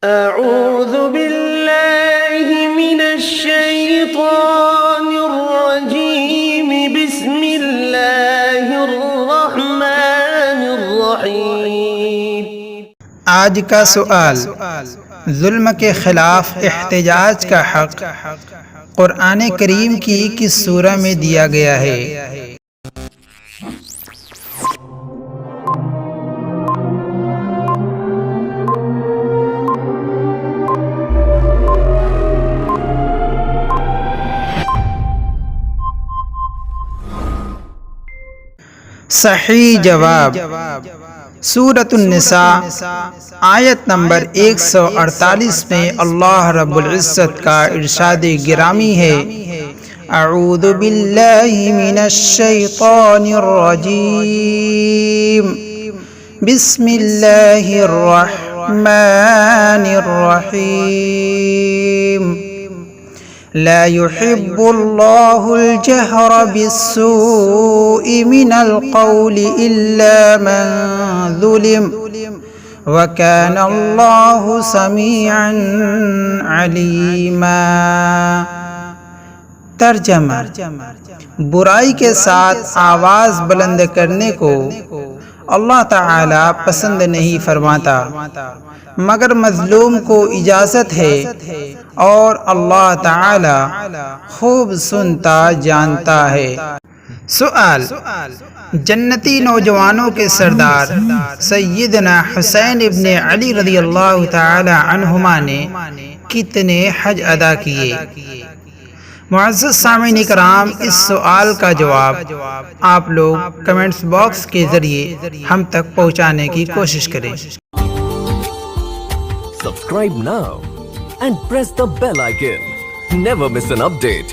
أعوذ بالله من الشيطان الرجيم بسم الله الرحمن الرحيم۔ آج کا سوال، ظلم کے خلاف احتجاج کا حق قرآن کریم کی کس سورہ میں دیا گیا ہے؟ صحیح جواب سورۃ النساء آیت نمبر 148 میں اللہ رب العزت کا ارشاد گرامی ہے، اعوذ باللہ من الشیطان الرجیم، بسم اللہ الرحمن الرحیم، لا يحب الله الجهر بالسوء من القول إلا من ظلم وكان الله سميعا عليما۔ ترجمہ، برائی کے ساتھ آواز بلند کرنے کو اللہ تعالی پسند نہیں فرماتا، مگر مظلوم کو اجازت ہے، اور اللہ تعالی خوب سنتا جانتا ہے۔ سوال، جنتی نوجوانوں کے سردار سیدنا حسین ابن علی رضی اللہ تعالی عنہما نے کتنے حج ادا کیے؟ معزز سامعین کرام، اس سوال کا جواب آپ لوگ کمنٹس باکس کے ذریعے ہم تک پہنچانے کی کوشش کریں۔ Subscribe now and press the bell icon. Never miss an update.